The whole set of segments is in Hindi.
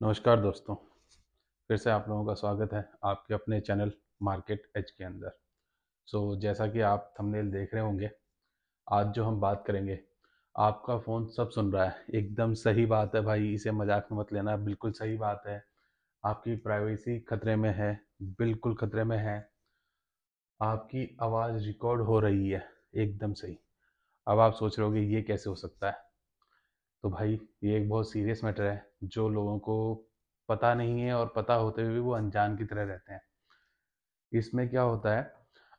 नमस्कार दोस्तों। फिर से आप लोगों का स्वागत है आपके अपने चैनल मार्केट एज के अंदर। जैसा कि आप थंबनेल देख रहे होंगे, आज जो हम बात करेंगे, आपका फ़ोन सब सुन रहा है। एकदम सही बात है भाई, इसे मजाक में मत लेना, बिल्कुल सही बात है। आपकी प्राइवेसी खतरे में है, बिल्कुल खतरे में है। आपकी आवाज़ रिकॉर्ड हो रही है, एकदम सही। अब आप सोच रहे होगे ये कैसे हो सकता है। तो भाई, ये एक बहुत सीरियस मैटर है जो लोगों को पता नहीं है, और पता होते हुए भी वो अनजान की तरह रहते हैं। इसमें क्या होता है,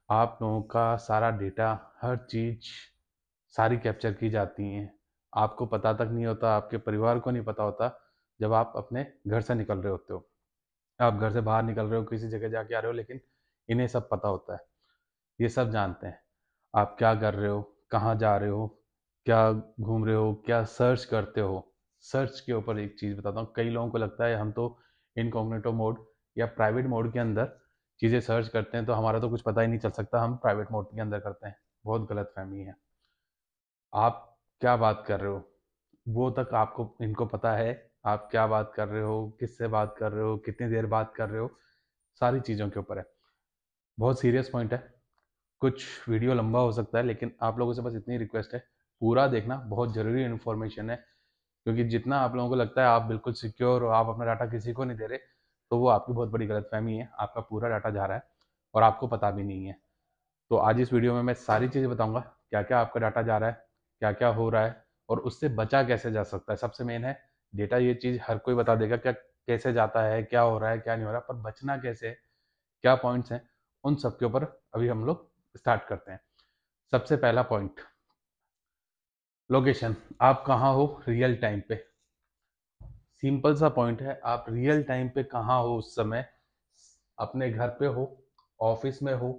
आप लोगों का सारा डेटा, हर चीज़ सारी कैप्चर की जाती हैं। आपको पता तक नहीं होता, आपके परिवार को नहीं पता होता। जब आप अपने घर से निकल रहे होते हो, आप घर से बाहर निकल रहे हो, किसी जगह जाके आ रहे हो, लेकिन इन्हें सब पता होता है। ये सब जानते हैं आप क्या कर रहे हो, कहाँ जा रहे हो, क्या घूम रहे हो, क्या सर्च करते हो। सर्च के ऊपर एक चीज़ बताता हूँ, कई लोगों को लगता है हम तो इनकॉग्निटो मोड या प्राइवेट मोड के अंदर चीज़ें सर्च करते हैं तो हमारा तो कुछ पता ही नहीं चल सकता, हम प्राइवेट मोड के अंदर करते हैं। बहुत गलत फहमी है। आप क्या बात कर रहे हो, वो तक आपको इनको पता है। आप क्या बात कर रहे हो, किससे बात कर रहे हो, कितनी देर बात कर रहे हो, सारी चीज़ों के ऊपर है। बहुत सीरियस पॉइंट है। कुछ वीडियो लंबा हो सकता है, लेकिन आप लोगों से बस इतनी रिक्वेस्ट है, पूरा देखना, बहुत ज़रूरी इन्फॉर्मेशन है। क्योंकि जितना आप लोगों को लगता है आप बिल्कुल सिक्योर हो, आप अपना डाटा किसी को नहीं दे रहे, तो वो आपकी बहुत बड़ी गलतफहमी है। आपका पूरा डाटा जा रहा है और आपको पता भी नहीं है। तो आज इस वीडियो में मैं सारी चीज़ें बताऊंगा, क्या क्या आपका डाटा जा रहा है, क्या क्या हो रहा है, और उससे बचा कैसे जा सकता है। सबसे मेन है डेटा। ये चीज़ हर कोई बता देगा क्या कैसे जाता है, क्या हो रहा है, क्या नहीं हो रहा, पर बचना कैसे है, क्या पॉइंट्स हैं, उन सब के ऊपर अभी हम लोग स्टार्ट करते हैं। सबसे पहला पॉइंट, लोकेशन। आप कहाँ हो रियल टाइम पे। सिंपल सा पॉइंट है, आप रियल टाइम पे कहाँ हो उस समय। अपने घर पे हो, ऑफिस में हो,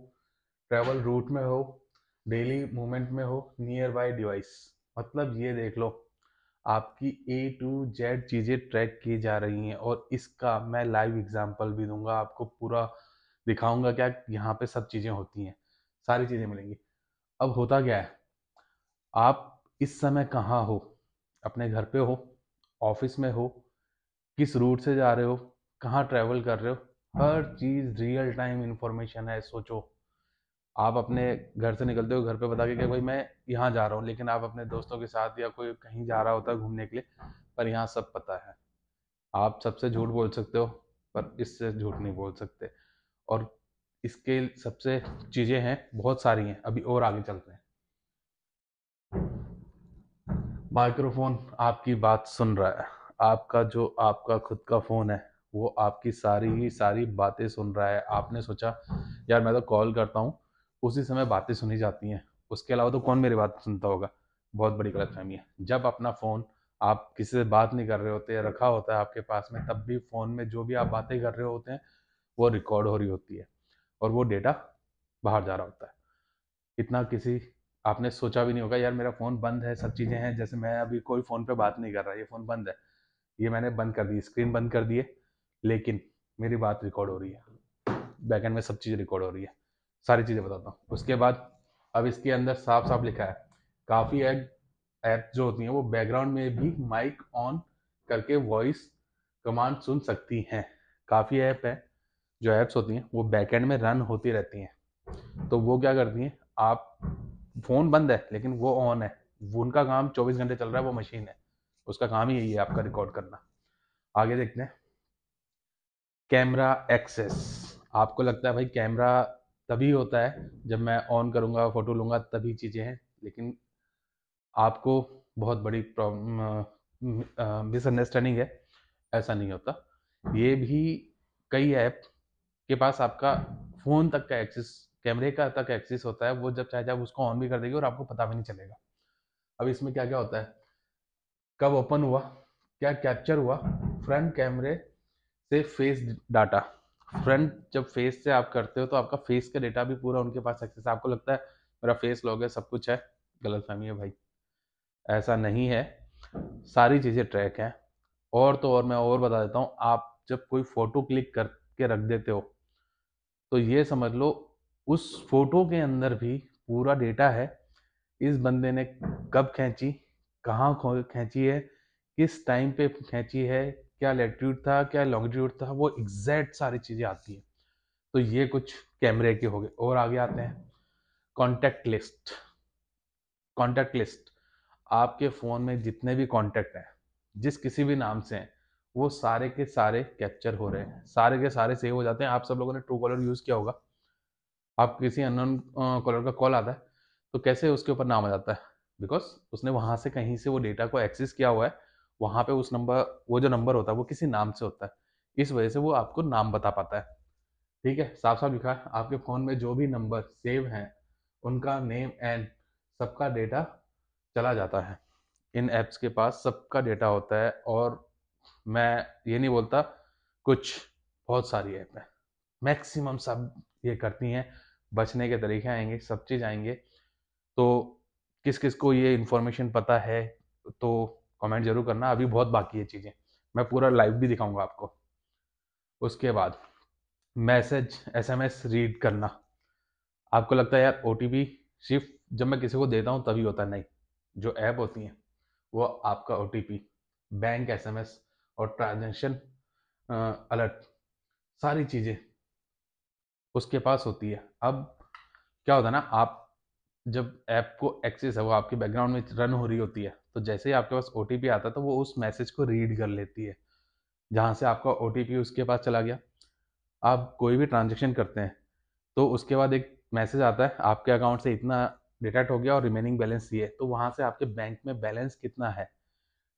ट्रैवल रूट में हो, डेली मूवमेंट में हो, नियर बाय डिवाइस। मतलब ये देख लो, आपकी A to Z चीज़ें ट्रैक की जा रही हैं, और इसका मैं लाइव एग्जांपल भी दूंगा, आपको पूरा दिखाऊंगा क्या यहाँ पे सब चीज़ें होती हैं, सारी चीज़ें मिलेंगी। अब होता क्या है, आप इस समय कहाँ हो, अपने घर पे हो, ऑफिस में हो, किस रूट से जा रहे हो, कहाँ ट्रैवल कर रहे हो, हर चीज़ रियल टाइम इंफॉर्मेशन है। सोचो, आप अपने घर से निकलते हो, घर पे बता के कि भाई मैं यहाँ जा रहा हूँ, लेकिन आप अपने दोस्तों के साथ या कोई कहीं जा रहा होता है घूमने के लिए, पर यहाँ सब पता है। आप सबसे झूठ बोल सकते हो, पर इससे झूठ नहीं बोल सकते। और इसके सबसे चीज़ें हैं, बहुत सारी हैं, अभी और आगे चलते हैं। माइक्रोफोन आपकी बात सुन रहा है। आपका जो आपका खुद का फ़ोन है, वो आपकी सारी ही सारी बातें सुन रहा है। आपने सोचा यार मैं तो कॉल करता हूँ, उसी समय बातें सुनी जाती हैं, उसके अलावा तो कौन मेरी बात सुनता होगा। बहुत बड़ी गलतफहमी है। जब अपना फ़ोन आप किसी से बात नहीं कर रहे होते, या रखा होता है आपके पास में, तब भी फ़ोन में जो भी आप बातें कर रहे होते हैं वो रिकॉर्ड हो रही होती है, और वो डेटा बाहर जा रहा होता है। इतना किसी आपने सोचा भी नहीं होगा यार मेरा फ़ोन बंद है, सब चीज़ें हैं, जैसे मैं अभी कोई फ़ोन पे बात नहीं कर रहा, ये फ़ोन बंद है, ये मैंने बंद कर दी, स्क्रीन बंद कर दी है, लेकिन मेरी बात रिकॉर्ड हो रही है, बैकएंड में सब चीज़ रिकॉर्ड हो रही है। सारी चीज़ें बताता हूँ उसके बाद। अब इसके अंदर साफ साफ लिखा है, काफ़ी ऐप जो होती हैं वो बैकग्राउंड में भी माइक ऑन करके वॉइस कमांड सुन सकती हैं। काफ़ी ऐप है, जो ऐप्स होती हैं वो बैकएंड में रन होती रहती हैं। तो वो क्या करती हैं, आप फ़ोन बंद है लेकिन वो ऑन है, वो उनका काम 24 घंटे चल रहा है, वो मशीन है, उसका काम ही यही है, आपका रिकॉर्ड करना। आगे देखते हैं, कैमरा एक्सेस। आपको लगता है भाई कैमरा तभी होता है जब मैं ऑन करूंगा, फोटो लूंगा, तभी चीज़ें हैं, लेकिन आपको बहुत बड़ी मिसअंडरस्टैंडिंग है। ऐसा नहीं होता। ये भी कई ऐप के पास आपका फ़ोन तक का एक्सेस, कैमरे का तक एक्सेस होता है, वो जब चाहे आप उसको ऑन भी कर देंगे और आपको पता भी नहीं चलेगा। अब इसमें क्या क्या होता है, कब ओपन हुआ, क्या कैप्चर हुआ, फ्रंट कैमरे से फेस डाटा। फ्रंट जब फेस से आप करते हो तो आपका फेस का डेटा भी पूरा उनके पास एक्सेस है। आपको लगता है मेरा फेस लॉग है, सब कुछ है, गलत फहमी है भाई, ऐसा नहीं है। सारी चीज़ें ट्रैक हैं। और तो और मैं और बता देता हूँ, आप जब कोई फोटो क्लिक करके रख देते हो, तो ये समझ लो उस फोटो के अंदर भी पूरा डेटा है। इस बंदे ने कब खींची, कहाँ खींची है, किस टाइम पे खींची है, क्या लैटिट्यूड था, क्या लॉन्गिट्यूड था, वो एग्जैक्ट सारी चीज़ें आती हैं। तो ये कुछ कैमरे के हो गए। और आगे आते हैं कॉन्टैक्ट लिस्ट। कॉन्टैक्ट लिस्ट, आपके फ़ोन में जितने भी कॉन्टैक्ट हैं, जिस किसी भी नाम से हैं, वो सारे के सारे कैप्चर हो रहे हैं, सारे के सारे सेव हो जाते हैं। आप सब लोगों ने ट्रू कॉलर यूज़ किया होगा। आप किसी अननोन कॉलर का कॉल आता है तो कैसे उसके ऊपर नाम आ जाता है? बिकॉज़ उसने वहाँ से कहीं से वो डेटा को एक्सेस किया हुआ है। वहाँ पे उस नंबर, वो जो नंबर होता है वो किसी नाम से होता है। इस वजह से वो आपको नाम बता पाता है। ठीक है? साफ-साफ लिखा है, आपके फ़ोन में जो भी नंबर सेव हैं, उनका नेम एंड सबका डेटा चला जाता है। इन ऐप्स के पास सबका डेटा होता है। और मैं ये नहीं बोलता, कुछ बहुत सारी ऐप हैं। मैक्सिमम सब ये करती हैं। बचने के तरीके आएँगे, सब चीज़ आएँगे। तो किस-किस को ये इन्फॉर्मेशन पता है, तो कमेंट ज़रूर करना। अभी बहुत बाकी है चीज़ें। मैं पूरा लाइव भी दिखाऊँगा आपको। उसके बाद मैसेज, एसएमएस रीड करना। आपको लगता है यार ओटीपी सिर्फ़ जब मैं किसी को देता हूँ तभी होता है, नहीं। जो ऐप होती हैं, वो आपका ओटीपी, बैंक एसएमएस और ट्रांज़ैक्शन अलर्ट, सारी चीज़ें उसके पास होती है। अब क्या होता है ना, आप जब ऐप को एक्सेस है, वो आपके बैकग्राउंड में रन हो रही होती है, तो जैसे ही आपके पास ओटीपी आता है तो वो उस मैसेज को रीड कर लेती है। जहाँ से आपका ओटीपी उसके पास चला गया। आप कोई भी ट्रांज़ैक्शन करते हैं, तो उसके बाद एक मैसेज आता है, आपके अकाउंट से इतना डिडक्ट हो गया और रिमेनिंग बैलेंस ये है। तो वहाँ से आपके बैंक में बैलेंस कितना है,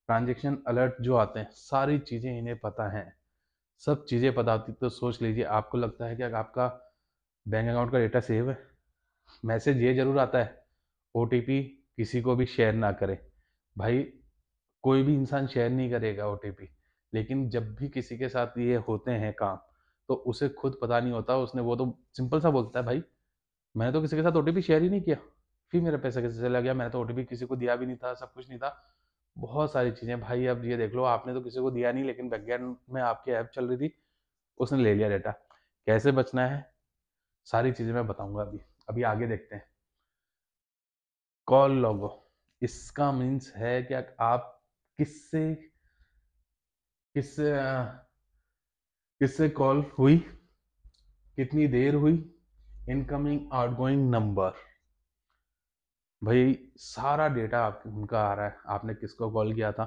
ट्रांज़ैक्शन अलर्ट जो आते हैं, सारी चीज़ें इन्हें पता हैं। सब चीज़ें पता होती तो सोच लीजिए, आपको लगता है कि आपका बैंक अकाउंट का डेटा सेव है? मैसेज ये ज़रूर आता है, ओटीपी किसी को भी शेयर ना करें। भाई, कोई भी इंसान शेयर नहीं करेगा ओटीपी, लेकिन जब भी किसी के साथ ये होते हैं काम, तो उसे खुद पता नहीं होता। उसने वो तो सिंपल सा बोलता है, भाई मैंने तो किसी के साथ ओटीपी शेयर ही नहीं किया, फिर मेरा पैसा कैसे चला गया? मैंने तो ओटीपी किसी को दिया भी नहीं था, सब कुछ नहीं था। बहुत सारी चीज़ें भाई। अब ये देख लो, आपने तो किसी को दिया नहीं, लेकिन बैकएंड में आपकी ऐप चल रही थी, उसने ले लिया डेटा। कैसे बचना है, सारी चीज़ें मैं बताऊँगा अभी। अभी आगे देखते हैं। कॉल लॉगो, इसका मीन्स है कि आप किससे किससे किससे कॉल हुई, कितनी देर हुई, इनकमिंग आउटगोइंग नंबर। भाई सारा डेटा आप उनका आ रहा है। आपने किसको कॉल किया था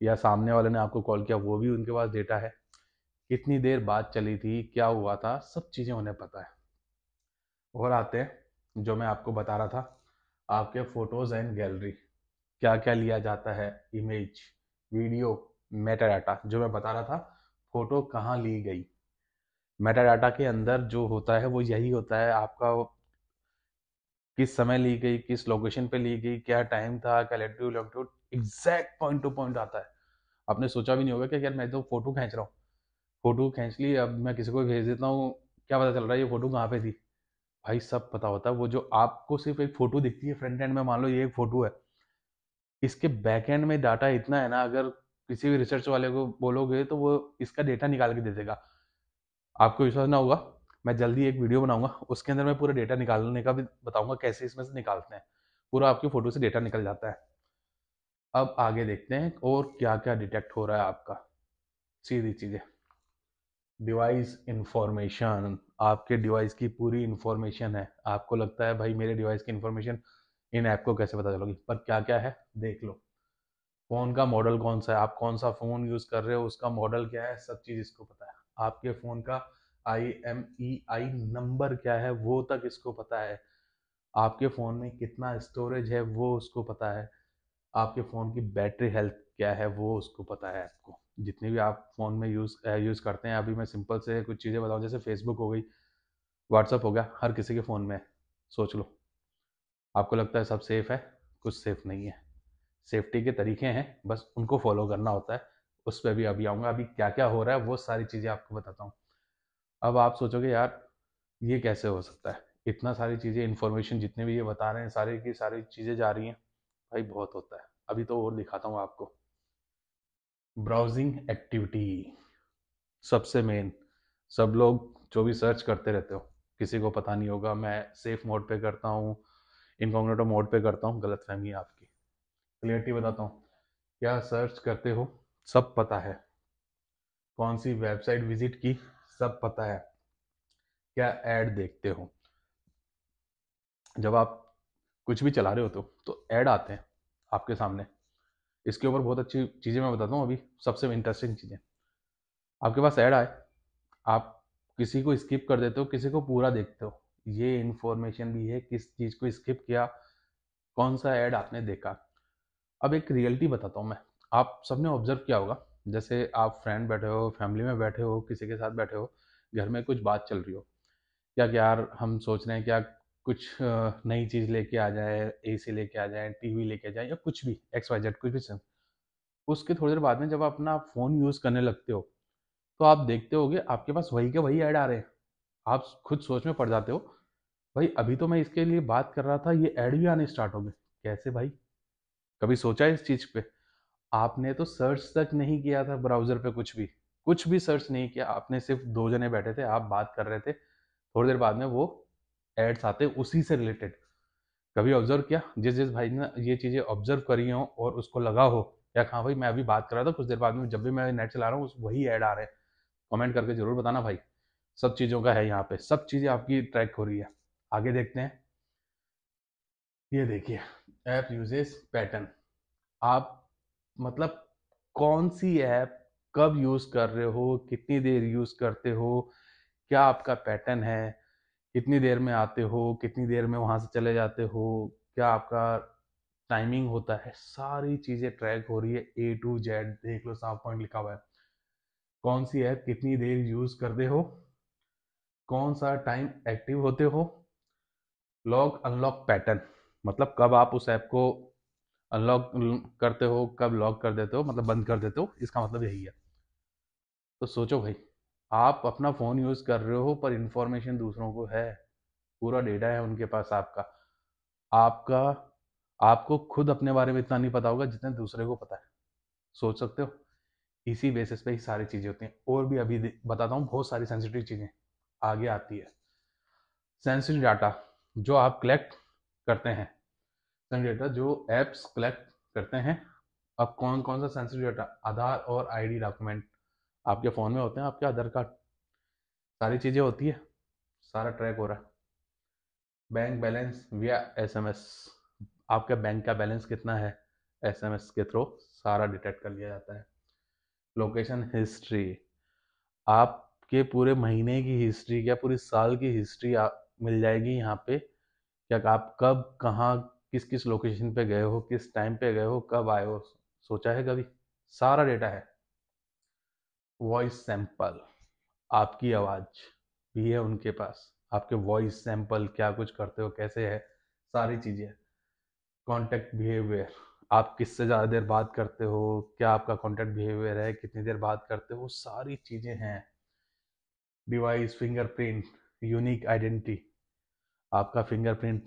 या सामने वाले ने आपको कॉल किया, वो भी उनके पास डेटा है। कितनी देर बात चली थी, क्या हुआ था, सब चीज़ें उन्हें पता है। और आते हैं जो मैं आपको बता रहा था, आपके फोटोज़ एंड गैलरी, क्या क्या लिया जाता है, इमेज, वीडियो, मेटा डाटा। जो मैं बता रहा था, फोटो कहाँ ली गई, मेटा डाटा के अंदर जो होता है वो यही होता है। आपका किस समय ली गई, किस लोकेशन पे ली गई, क्या टाइम था, क्या latitude longitude, exact point two point आता है। आपने सोचा भी नहीं होगा कि यार मैं तो फोटो खींच रहा हूँ, फोटो खींच ली, अब मैं किसी को भेज देता हूँ, क्या पता चल रहा है ये फोटो कहाँ पे थी। भाई सब पता होता है। वो जो आपको सिर्फ एक फोटो दिखती है फ्रंट एंड में, मान लो ये एक फोटो है, इसके बैक एंड में डाटा इतना है ना, अगर किसी भी रिसर्च वाले को बोलोगे तो वो इसका डेटा निकाल के दे देगा। आपको विश्वास ना होगा, मैं जल्दी एक वीडियो बनाऊंगा, उसके अंदर मैं पूरा डेटा निकालने का भी बताऊंगा, कैसे इसमें से निकालते हैं। पूरा आपकी फोटो से डेटा निकल जाता है। अब आगे देखते हैं और क्या क्या डिटेक्ट हो रहा है आपका। सीधी चीजें, डिवाइस इंफॉर्मेशन, आपके डिवाइस की पूरी इंफॉर्मेशन है। आपको लगता है भाई मेरे डिवाइस की इंफॉर्मेशन इन ऐप को कैसे पता चलोगी, पर क्या क्या है देख लो। फ़ोन का मॉडल कौन सा है, आप कौन सा फ़ोन यूज़ कर रहे हो, उसका मॉडल क्या है, सब चीज़ इसको पता है। आपके फ़ोन का IMEI नंबर क्या है, वो तक इसको पता है। आपके फ़ोन में कितना स्टोरेज है, वो उसको पता है। आपके फ़ोन की बैटरी हेल्थ क्या है, वो उसको पता है आपको। जितनी भी आप फ़ोन में यूज़ करते हैं, अभी मैं सिंपल से कुछ चीज़ें बताऊँ, जैसे फ़ेसबुक हो गई, व्हाट्सअप हो गया, हर किसी के फ़ोन में है। सोच लो, आपको लगता है सब सेफ़ है, कुछ सेफ़ नहीं है। सेफ्टी के तरीके हैं, बस उनको फॉलो करना होता है। उस पे भी अभी आऊँगा। अभी क्या-क्या हो रहा है वो सारी चीज़ें आपको बताता हूँ। अब आप सोचोगे यार ये कैसे हो सकता है? इतना सारी चीज़ें, इन्फॉर्मेशन जितने भी ये बता रहे हैं, सारी की सारी चीज़ें जा रही हैं। भाई बहुत होता है। अभी तो और दिखाता हूँ आपको। ब्राउज़िंग एक्टिविटी सबसे मेन, सब लोग जो भी सर्च करते रहते हो, किसी को पता नहीं होगा। मैं सेफ मोड पे करता हूँ, इनकॉग्निटो मोड पे करता हूँ, गलतफ़हमी है आपकी। क्लियरिटी बताता हूँ, क्या सर्च करते हो सब पता है। कौन सी वेबसाइट विजिट की, सब पता है। क्या ऐड देखते हो जब आप कुछ भी चला रहे होते हो तो ऐड आते हैं आपके सामने। इसके ऊपर बहुत अच्छी चीज़ें मैं बताता हूँ अभी, सबसे इंटरेस्टिंग चीज़ें। आपके पास ऐड आए, आप किसी को स्किप कर देते हो, किसी को पूरा देखते हो। ये इन्फॉर्मेशन भी है किस चीज़ को स्किप किया, कौन सा ऐड आपने देखा। अब एक रियलिटी बताता हूँ मैं। आप सबने ऑब्जर्व किया होगा, जैसे आप फ्रेंड बैठे हो, फैमिली में बैठे हो, किसी के साथ बैठे हो, घर में कुछ बात चल रही हो, क्या कि यार हम सोच रहे हैं क्या कुछ नई चीज़ लेके आ जाए, एसी लेके आ जाए, टीवी लेके आ जाए, या कुछ भी एक्स वाई जेड कुछ भी सब। उसके थोड़ी देर बाद में जब आप अपना फ़ोन यूज़ करने लगते हो तो आप देखते होगे आपके पास वही के वही ऐड आ रहे हैं। आप खुद सोच में पड़ जाते हो, भाई अभी तो मैं इसके लिए बात कर रहा था, ये ऐड भी आने स्टार्ट हो गए। कैसे भाई? कभी सोचा है इस चीज़ पे? आपने तो सर्च तक नहीं किया था ब्राउज़र पे, कुछ भी सर्च नहीं किया आपने। सिर्फ 2 जने बैठे थे, आप बात कर रहे थे, थोड़ी देर बाद में वो एड्स आते उसी से रिलेटेड। कभी ऑब्जर्व किया, जिस जिस भाई ने ये चीज़ें ऑब्जर्व करी हो और उसको लगा हो या हाँ भाई मैं अभी बात कर रहा था, कुछ देर बाद में जब भी मैं नेट चला रहा हूँ वही ऐड आ रहे हैं, कमेंट करके जरूर बताना भाई। सब चीज़ों का है यहाँ पे, सब चीज़ें आपकी ट्रैक हो रही है। आगे देखते हैं। ये देखिए, ऐप यूजेस पैटर्न। आप मतलब कौन सी ऐप कब यूज़ कर रहे हो, कितनी देर यूज़ करते हो, क्या आपका पैटर्न है, कितनी देर में आते हो, कितनी देर में वहाँ से चले जाते हो, क्या आपका टाइमिंग होता है, सारी चीज़ें ट्रैक हो रही है। ए टू जेड देख लो, साफ पॉइंट लिखा हुआ है। कौन सी ऐप कितनी देर यूज़ करते हो, कौन सा टाइम एक्टिव होते हो, लॉक अनलॉक पैटर्न, मतलब कब आप उस ऐप को अनलॉक करते हो, कब लॉक कर देते हो, मतलब बंद कर देते हो, इसका मतलब यही है। तो सोचो भाई, आप अपना फ़ोन यूज़ कर रहे हो पर इंफॉर्मेशन दूसरों को है, पूरा डेटा है उनके पास आपका। आपका आपको खुद अपने बारे में इतना नहीं पता होगा जितना दूसरे को पता है। सोच सकते हो? इसी बेसिस पे ही सारी चीज़ें होती हैं। और भी अभी बताता हूँ, बहुत सारी सेंसिटिव चीज़ें आगे आती है। सेंसिटिव डाटा जो आप कलेक्ट करते हैं, सेंसिटिव डाटा जो एप्स कलेक्ट करते हैं। अब कौन कौन सा सेंसिटिव डाटा? आधार और आईडी डॉक्यूमेंट आपके फ़ोन में होते हैं, आपके आधार कार्ड, सारी चीज़ें होती है, सारा ट्रैक हो रहा है। बैंक बैलेंस विया एसएमएस, आपके बैंक का बैलेंस कितना है, एसएमएस के थ्रू सारा डिटेक्ट कर लिया जाता है। लोकेशन हिस्ट्री, आपके पूरे महीने की हिस्ट्री, क्या पूरी साल की हिस्ट्री मिल जाएगी यहाँ पे। क्या आप कब कहाँ किस किस लोकेशन पे गए हो, किस टाइम पे गए हो, कब आए हो, सोचा है कभी? सारा डेटा है। वॉइस सैंपल, आपकी आवाज़ भी है उनके पास, आपके वॉइस सैंपल क्या कुछ करते हो, कैसे है, सारी चीज़ें। कॉन्टैक्ट बिहेवियर, आप किससे ज़्यादा देर बात करते हो, क्या आपका कॉन्टैक्ट बिहेवियर है, कितनी देर बात करते हो, सारी चीज़ें हैं। डिवाइस फिंगरप्रिंट, यूनिक आइडेंटिटी, आपका फिंगरप्रिंट,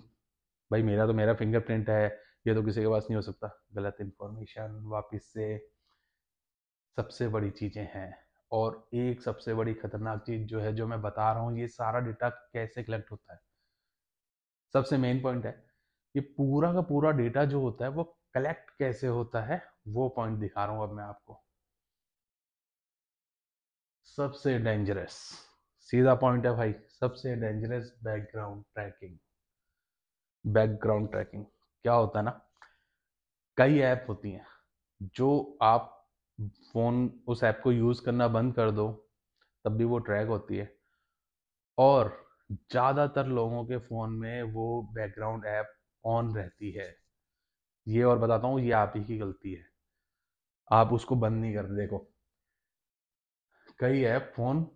भाई मेरा तो मेरा फिंगरप्रिंट है, ये तो किसी के पास नहीं हो सकता। गलत इन्फॉर्मेशन वापस से। सबसे बड़ी चीज़ें हैं। और एक सबसे बड़ी खतरनाक चीज़ जो है, जो मैं बता रहा हूँ, ये सारा डेटा कैसे कलेक्ट होता है, सबसे मेन पॉइंट है। ये पूरा का पूरा डेटा जो होता है वो कलेक्ट कैसे होता है, वो पॉइंट दिखा रहा हूँ अब मैं आपको। सबसे डेंजरस सीधा पॉइंट है भाई, सबसे dangerous background tracking. Background tracking क्या होता है ना, कई ऐप होती हैं जो आप फ़ोन उस ऐप को यूज़ करना बंद कर दो तब भी वो ट्रैक होती है। और ज़्यादातर लोगों के फ़ोन में वो बैकग्राउंड ऐप ऑन रहती है। ये और बताता हूँ, ये आप ही की गलती है, आप उसको बंद नहीं करते। देखो, कई ऐप फ़ोन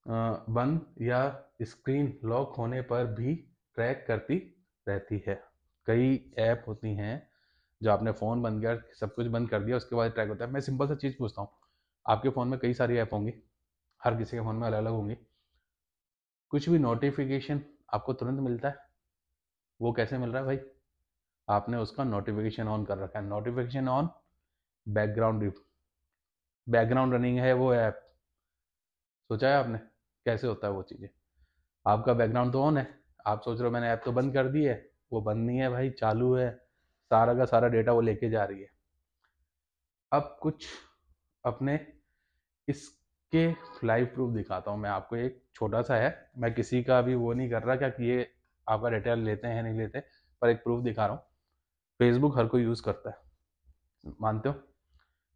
बंद या स्क्रीन लॉक होने पर भी ट्रैक करती रहती है। कई ऐप होती हैं जो आपने फ़ोन बंद किया, सब कुछ बंद कर दिया, उसके बाद ट्रैक होता है। मैं सिंपल सा चीज़ पूछता हूँ, आपके फ़ोन में कई सारी ऐप होंगी, हर किसी के फ़ोन में अलग अलग होंगी। कुछ भी नोटिफिकेशन आपको तुरंत मिलता है, वो कैसे मिल रहा है भाई? आपने उसका नोटिफिकेशन ऑन कर रखा है। Notification on, background background running है वो ऐप। सोचा है आपने कैसे होता है वो चीज़ें? आपका बैकग्राउंड तो ऑन है, आप सोच रहे हो मैंने ऐप तो बंद कर दी है, वो बंद नहीं है भाई, चालू है। सारा का सारा डेटा वो लेके जा रही है। अब कुछ अपने इस इसके लाइव प्रूफ दिखाता हूँ मैं आपको। एक छोटा सा है, मैं किसी का भी वो नहीं कर रहा क्या कि ये आपका डिटेल लेते हैं नहीं लेते, पर एक प्रूफ दिखा रहा हूँ। फेसबुक हर कोई यूज़ करता है, मानते हो?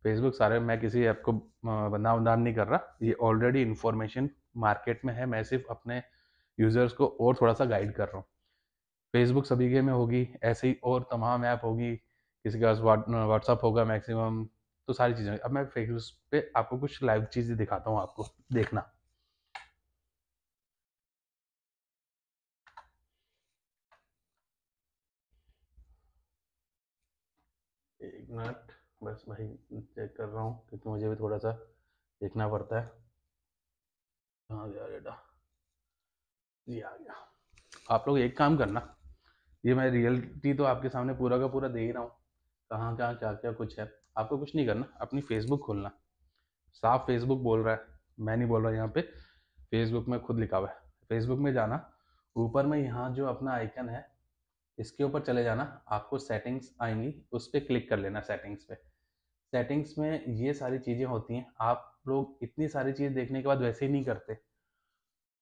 फेसबुक सारे, मैं किसी ऐप को बदनाम नहीं कर रहा, ये ऑलरेडी इन्फॉर्मेशन मार्केट में है, मैं सिर्फ अपने यूज़र्स को और थोड़ा सा गाइड कर रहा हूँ। फेसबुक सभी के में होगी, ऐसे ही और तमाम ऐप होगी, किसी के पास व्हाट्सअप होगा मैक्सिमम, तो सारी चीज़ें। अब मैं फेसबुक पे आपको कुछ लाइव चीज़ें दिखाता हूँ, आपको देखना। एक मिनट, बस भाई चेक कर रहा हूँ क्योंकि मुझे भी थोड़ा सा देखना पड़ता है। कहाँ गया डेटा? जी आ गया। आप लोग एक काम करना, ये मैं रियलिटी तो आपके सामने पूरा का पूरा दे ही रहा हूँ, कहाँ कहाँ क्या क्या कुछ है। आपको कुछ नहीं करना, अपनी फेसबुक खोलना। साफ फेसबुक बोल रहा है, मैं नहीं बोल रहा यहाँ पे, फेसबुक में खुद लिखा हुआ है। फेसबुक में जाना, ऊपर में यहाँ जो अपना आइकन है इसके ऊपर चले जाना, आपको सेटिंग्स आएंगी, उस पर क्लिक कर लेना। सेटिंग्स पे, सेटिंग्स में ये सारी चीज़ें होती हैं। आप लोग इतनी सारी चीज़ देखने के बाद वैसे ही नहीं करते।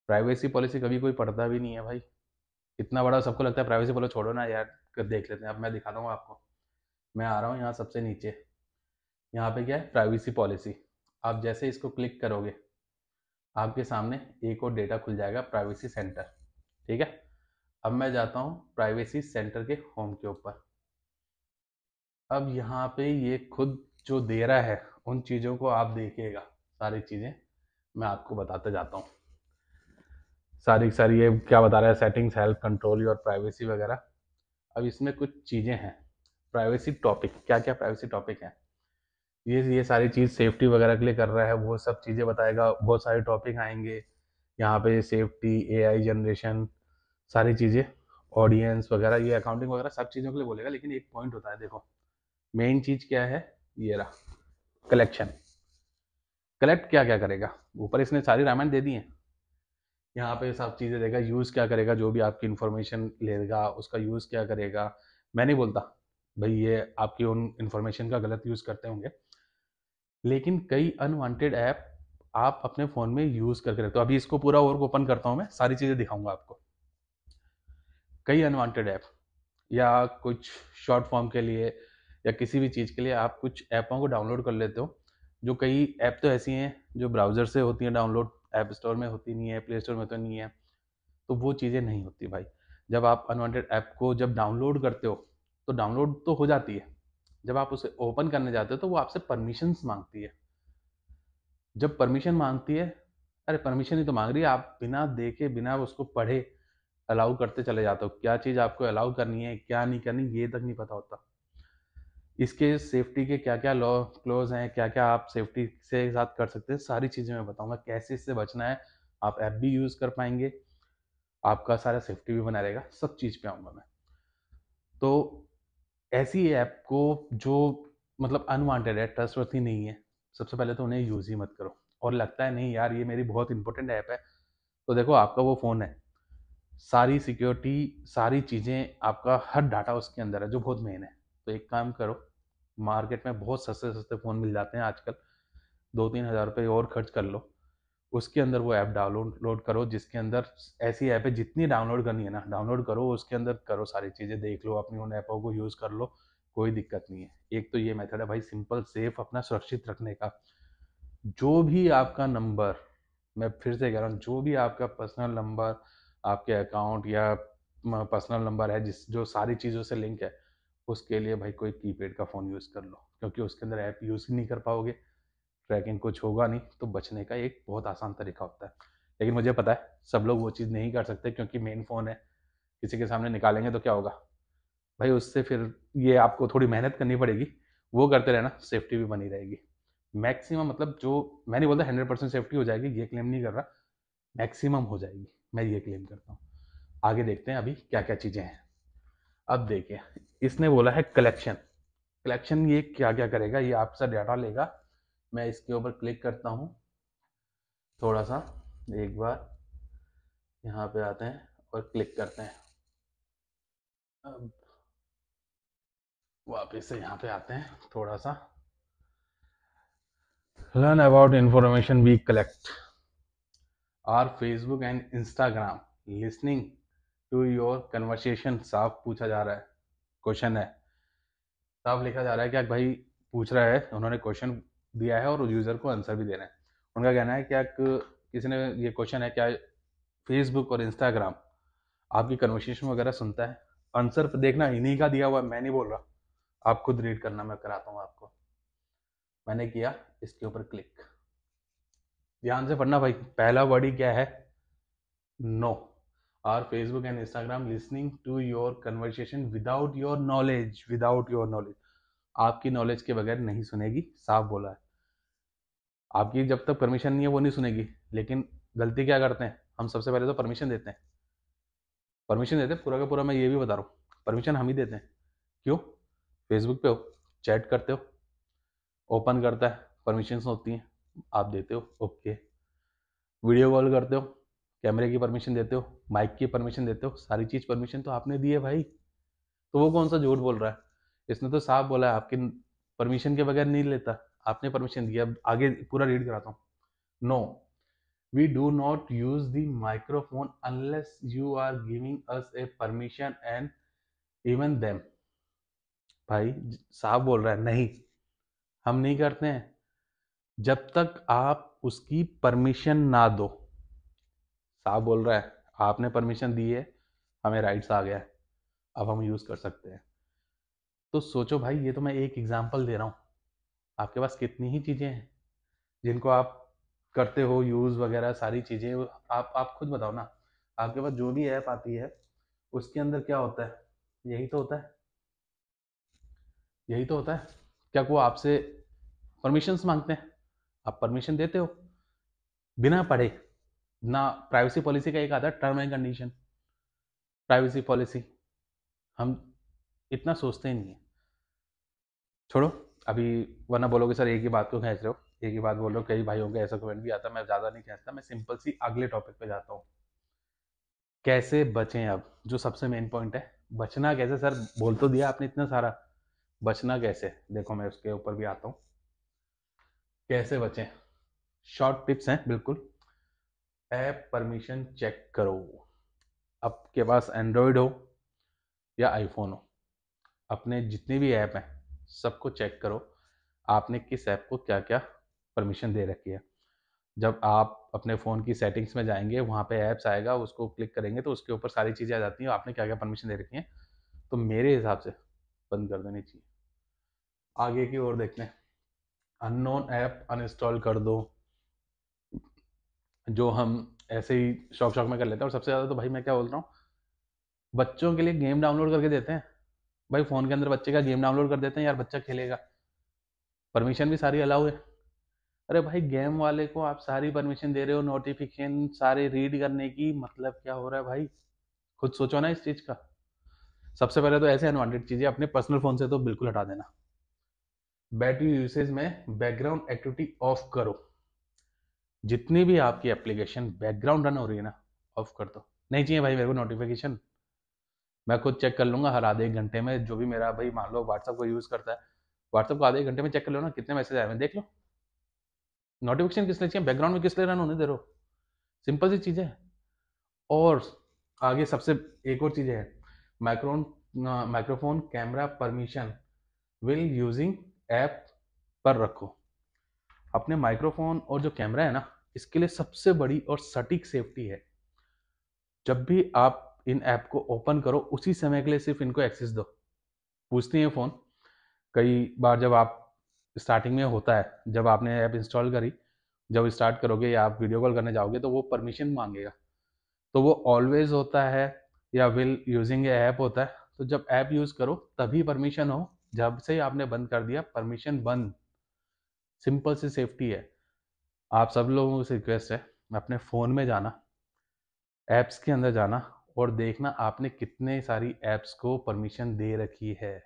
प्राइवेसी पॉलिसी कभी कोई पढ़ता भी नहीं है भाई, इतना बड़ा सबको लगता है प्राइवेसी पॉलिसी, छोड़ो ना यार, कर देख लेते हैं। अब मैं दिखाता हूँ आपको, मैं आ रहा हूँ यहाँ सबसे नीचे, यहाँ पे क्या है, प्राइवेसी पॉलिसी। आप जैसे इसको क्लिक करोगे, आपके सामने एक और डेटा खुल जाएगा, प्राइवेसी सेंटर। ठीक है, अब मैं जाता हूँ प्राइवेसी सेंटर के होम के ऊपर। अब यहाँ पे ये खुद जो दे रहा है उन चीज़ों को आप देखिएगा, सारी चीज़ें मैं आपको बताते जाता हूँ। सारी सारी ये क्या बता रहा है, settings, help, control your privacy वगैरह। अब इसमें कुछ चीज़ें हैं, प्राइवेसी टॉपिक, क्या क्या प्राइवेसी टॉपिक हैं, ये सारी चीज़ सेफ्टी वगैरह के लिए कर रहा है, वो सब चीज़ें बताएगा। बहुत सारे टॉपिक आएंगे यहाँ पे, सेफ्टी, एआई जनरेशन, सारी चीज़ें, ऑडियंस वगैरह, ये अकाउंटिंग वगैरह सब चीज़ों के लिए बोलेगा। लेकिन एक पॉइंट होता है, देखो मेन चीज़ क्या है, ये रहा, कलेक्शन। कलेक्ट क्या क्या करेगा, ऊपर इसने सारी रामायण दे दी है, यहाँ पे सब चीज़ें देगा। यूज़ क्या करेगा, जो भी आपकी इन्फॉर्मेशन लेगा उसका यूज़ क्या करेगा। मैं नहीं बोलता भाई ये आपकी उन इन्फॉर्मेशन का गलत यूज़ करते होंगे, लेकिन कई अनवांटेड ऐप आप अपने फ़ोन में यूज़ करके रखते हो। अभी इसको पूरा और ओपन करता हूँ, मैं सारी चीज़ें दिखाऊंगा आपको। कई अनवांटेड ऐप, या कुछ शॉर्ट फॉर्म के लिए या किसी भी चीज़ के लिए आप कुछ ऐपों को डाउनलोड कर लेते हो, जो कई ऐप तो ऐसी हैं जो ब्राउज़र से होती हैं डाउनलोड, ऐप स्टोर में होती नहीं है, प्ले स्टोर में तो नहीं है, तो वो चीज़ें नहीं होती भाई। जब आप अनवांटेड ऐप को जब डाउनलोड करते हो तो डाउनलोड तो हो जाती है, जब आप उसे ओपन करने जाते हो तो वो आपसे परमिशंस मांगती है। जब परमिशन मांगती है, अरे परमिशन ही तो मांग रही है, आप बिना देखे बिना उसको पढ़े अलाउ करते चले जाते हो। क्या चीज़ आपको अलाउ करनी है क्या नहीं करनी ये तक नहीं पता होता। इसके सेफ्टी के क्या क्या लॉ क्लोज हैं, क्या क्या आप सेफ्टी से साथ कर सकते हैं, सारी चीज़ें मैं बताऊंगा, कैसे इससे बचना है। आप ऐप भी यूज़ कर पाएंगे, आपका सारा सेफ्टी भी बना रहेगा, सब चीज़ पे आऊँगा मैं। तो ऐसी ऐप को जो मतलब अनवांटेड है, ट्रस्टवर्थी नहीं है, सबसे पहले तो उन्हें यूज़ ही मत करो। और लगता है नहीं यार ये मेरी बहुत इंपॉर्टेंट ऐप है, तो देखो आपका वो फ़ोन है, सारी सिक्योरिटी, सारी चीज़ें, आपका हर डाटा उसके अंदर है जो बहुत मेन है। तो एक काम करो, मार्केट में बहुत सस्ते सस्ते फ़ोन मिल जाते हैं आजकल, 2-3 हज़ार रुपये और खर्च कर लो, उसके अंदर वो ऐप डाउनलोड करो, जिसके अंदर ऐसी ऐप है जितनी डाउनलोड करनी है ना डाउनलोड करो, उसके अंदर करो, सारी चीज़ें देख लो, अपनी उन ऐपों को यूज़ कर लो, कोई दिक्कत नहीं है। एक तो ये मेथड है भाई, सिंपल सेफ अपना सुरक्षित रखने का। जो भी आपका नंबर, मैं फिर से कह रहा हूँ, जो भी आपका पर्सनल नंबर, आपके अकाउंट या पर्सनल नंबर है जिस जो सारी चीज़ों से लिंक है, उसके लिए भाई कोई कीपैड का फ़ोन यूज़ कर लो, क्योंकि उसके अंदर ऐप यूज़ ही नहीं कर पाओगे, ट्रैकिंग कुछ होगा नहीं, तो बचने का एक बहुत आसान तरीका होता है। लेकिन मुझे पता है सब लोग वो चीज़ नहीं कर सकते, क्योंकि मेन फ़ोन है, किसी के सामने निकालेंगे तो क्या होगा भाई, उससे फिर ये आपको थोड़ी मेहनत करनी पड़ेगी, वो करते रहना, सेफ्टी भी बनी रहेगी। मैक्सिमम मतलब, जो मैं नहीं बोलता 100% सेफ्टी हो जाएगी, ये क्लेम नहीं कर रहा, मैक्सिमम हो जाएगी, मैं ये क्लेम करता हूँ। आगे देखते हैं अभी क्या क्या चीज़ें हैं। अब देखिए, इसने बोला है कलेक्शन। कलेक्शन ये क्या क्या करेगा, ये आपसे डाटा लेगा। मैं इसके ऊपर क्लिक करता हूँ थोड़ा सा, एक बार यहाँ पे आते हैं और क्लिक करते हैं। अब वापस से यहाँ पे आते हैं थोड़ा सा, Learn about information we collect. Are Facebook and Instagram listening to your conversation? साफ पूछा जा रहा है, क्वेश्चन है, साफ लिखा जा रहा है। क्या भाई पूछ रहा है, उन्होंने क्वेश्चन दिया है और यूजर को आंसर भी देना है। उनका कहना है क्या किसी ने ये क्वेश्चन है, क्या फेसबुक और इंस्टाग्राम आपकी कन्वर्सेशन वगैरह सुनता है? आंसर देखना इन्हीं का दिया हुआ है, मैं नहीं बोल रहा, आप खुद रीड करना, मैं कराता हूँ आपको। मैंने किया इसके ऊपर क्लिक, ध्यान से पढ़ना भाई। पहला वर्ड ही क्या है? No. Are Facebook and Instagram listening to your conversation without your knowledge? Without your knowledge, आपकी नॉलेज के बगैर नहीं सुनेगी, साफ बोला है। आपकी जब तक परमिशन नहीं है वो नहीं सुनेगी। लेकिन गलती क्या करते हैं हम? सबसे पहले तो परमिशन देते हैं, परमिशन देते हैं पूरा का पूरा, मैं ये भी बता रहा हूँ, परमिशन हम ही देते हैं। क्यों? फेसबुक पे हो, चैट करते हो, ओपन करता है, परमिशन होती हैं, आप देते हो, ओके। वीडियो कॉल करते हो, कैमरे की परमिशन देते हो, माइक की परमिशन देते हो, सारी चीज़ परमिशन तो आपने दी है भाई। तो वो कौन सा झूठ बोल रहा है? इसने तो साफ बोला है आपकी परमिशन के बगैर नहीं लेता, आपने परमिशन दिया। आगे पूरा रीड कराता हूँ। No, we do not use the microphone unless you are giving us a permission and even them. भाई साफ बोल रहा है, नहीं, हम नहीं करते हैं जब तक आप उसकी परमिशन ना दो। साफ बोल रहा है, आपने परमिशन दी है, हमें राइट्स आ गया है, अब हम यूज़ कर सकते हैं। तो सोचो भाई, ये तो मैं एक एग्जांपल दे रहा हूँ, आपके पास कितनी ही चीज़ें हैं जिनको आप करते हो यूज़ वगैरह, सारी चीज़ें। आप खुद बताओ ना, आपके पास जो भी ऐप आती है उसके अंदर क्या होता है? यही तो होता है, यही तो होता है। क्या वो आपसे परमिशंस मांगते हैं? आप परमिशन देते हो बिना पढ़े ना। प्राइवेसी पॉलिसी का एक आता है term and condition, privacy policy, हम इतना सोचते ही नहीं है। छोड़ो अभी, वरना बोलोगे सर एक ही बात को खींच रहे हो, एक ही बात बोल रहे हो। कई भाइयों के ऐसा कमेंट भी आता है, मैं ज़्यादा नहीं खींचता, मैं सिंपल सी अगले टॉपिक पे जाता हूँ। कैसे बचें? अब जो सबसे मेन पॉइंट है, बचना कैसे? सर बोल तो दिया आपने इतना सारा, बचना कैसे? देखो मैं उसके ऊपर भी आता हूँ, कैसे बचें। शॉर्ट टिप्स हैं बिल्कुल। ऐप परमिशन चेक करो। आपके पास एंड्रॉयड हो या आईफोन हो, अपने जितने भी ऐप हैं सबको चेक करो, आपने किस ऐप को क्या क्या परमिशन दे रखी है। जब आप अपने फ़ोन की सेटिंग्स में जाएंगे, वहाँ पे ऐप्स आएगा, उसको क्लिक करेंगे तो उसके ऊपर सारी चीज़ें आ जाती हैं, आपने क्या क्या परमिशन दे रखी हैं। तो मेरे हिसाब से बंद कर देनी चाहिए। आगे की ओर देखते हैं। अननोन ऐप अनइंस्टॉल कर दो, जो हम ऐसे ही शौक शौक में कर लेते हैं। और सबसे ज़्यादा तो भाई मैं क्या बोल रहा हूँ, बच्चों के लिए गेम डाउनलोड करके देते हैं भाई, फ़ोन के अंदर बच्चे का गेम डाउनलोड कर देते हैं, यार बच्चा खेलेगा, परमिशन भी सारी अलाउ है। अरे भाई गेम वाले को आप सारी परमिशन दे रहे हो, नोटिफिकेशन सारे रीड करने की, मतलब क्या हो रहा है भाई? खुद सोचो ना इस चीज़ का। सबसे पहले तो ऐसे अनवांटेड चीज़ें अपने पर्सनल फ़ोन से तो बिल्कुल हटा देना। बैटरी यूसेज में बैकग्राउंड एक्टिविटी ऑफ करो। जितनी भी आपकी एप्लीकेशन बैकग्राउंड रन हो रही है ना, ऑफ कर दो। नहीं चाहिए भाई मेरे को नोटिफिकेशन, मैं खुद चेक कर लूंगा हर आधे एक घंटे में। जो भी मेरा भाई मान लो व्हाट्सअप को यूज़ करता है, व्हाट्सअप को आधे एक घंटे में चेक कर लो ना कितने मैसेज आए हैं, देख लो। नोटिफिकेशन किस लिए चाहिए? बैकग्राउंड में किस लिए रन होने दे रहे हो? सिंपल सी चीज़ है। और आगे सबसे एक और चीज़ है, micron microphone camera permission will using app पर रखो। अपने माइक्रोफोन और जो कैमरा है ना, इसके लिए सबसे बड़ी और सटीक सेफ्टी है, जब भी आप इन ऐप को ओपन करो उसी समय के लिए सिर्फ इनको एक्सेस दो। पूछती हैं फ़ोन कई बार, जब आप स्टार्टिंग में होता है, जब आपने ऐप इंस्टॉल करी, जब स्टार्ट करोगे या आप वीडियो कॉल करने जाओगे तो वो परमिशन मांगेगा। तो वो ऑलवेज होता है या विल यूजिंग ऐप होता है। तो जब ऐप यूज़ करो तभी परमिशन हो, जब से आपने बंद कर दिया परमिशन बंद। सिंपल सी सेफ्टी है। आप सब लोगों से रिक्वेस्ट है, अपने फ़ोन में जाना, ऐप्स के अंदर जाना और देखना आपने कितने सारी ऐप्स को परमिशन दे रखी है।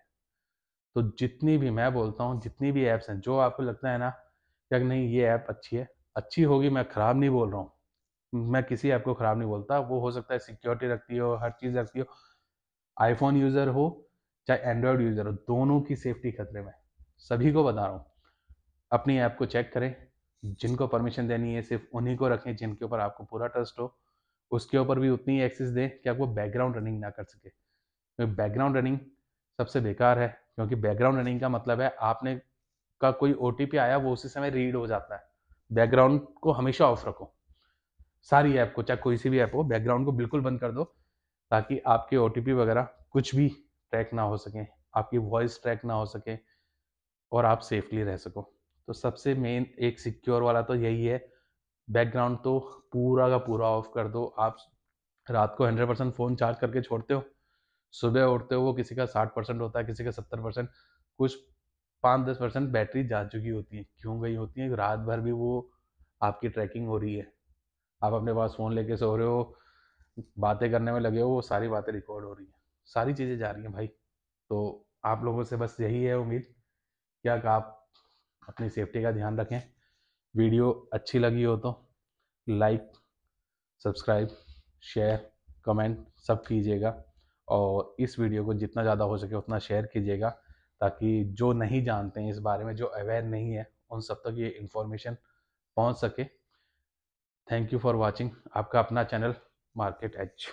तो जितनी भी, मैं बोलता हूँ जितनी भी ऐप्स हैं, जो आपको लगता है ना कि नहीं ये ऐप अच्छी है, अच्छी होगी, मैं ख़राब नहीं बोल रहा हूँ, मैं किसी ऐप को ख़राब नहीं बोलता, वो हो सकता है सिक्योरिटी रखती हो, हर चीज़ रखती हो, आईफोन यूज़र हो चाहे एंड्रॉयड यूज़र हो, दोनों की सेफ्टी खतरे में, सभी को बता रहा हूँ। अपनी ऐप को चेक करें, जिनको परमिशन देनी है सिर्फ उन्हीं को रखें जिनके ऊपर आपको पूरा ट्रस्ट हो। उसके ऊपर भी उतनी ही एक्सेस दें कि आपको बैकग्राउंड रनिंग ना कर सके, क्योंकि बैकग्राउंड रनिंग सबसे बेकार है। क्योंकि बैकग्राउंड रनिंग का मतलब है आपने का कोई ओटीपी आया वो उसी समय रीड हो जाता है। बैकग्राउंड को हमेशा ऑफ रखो, सारी ऐप को, चाहे कोई सी भी ऐप हो, बैकग्राउंड को बिल्कुल बंद कर दो, ताकि आपके ओटीपी वगैरह कुछ भी ट्रैक ना हो सके, आपकी वॉइस ट्रैक ना हो सके और आप सेफली रह सको। तो सबसे मेन एक सिक्योर वाला तो यही है, बैकग्राउंड तो पूरा का पूरा ऑफ कर दो। आप रात को 100% फ़ोन चार्ज करके छोड़ते हो, सुबह उठते हो वो किसी का 60% होता है, किसी का 70%, कुछ 5-10% बैटरी जा चुकी होती है। क्यों गई होती है? रात भर भी वो आपकी ट्रैकिंग हो रही है। आप अपने पास फ़ोन लेके सो रहे हो, बातें करने में लगे हो, वो सारी बातें रिकॉर्ड हो रही हैं, सारी चीज़ें जा रही हैं भाई। तो आप लोगों से बस यही है उम्मीद, क्या कि आप अपनी सेफ्टी का ध्यान रखें। वीडियो अच्छी लगी हो तो लाइक, सब्सक्राइब, शेयर, कमेंट सब कीजिएगा, और इस वीडियो को जितना ज़्यादा हो सके उतना शेयर कीजिएगा, ताकि जो नहीं जानते हैं इस बारे में, जो अवेयर नहीं है, उन सब तक ये इन्फॉर्मेशन पहुंच सके। Thank you for watching. आपका अपना चैनल मार्केट एज।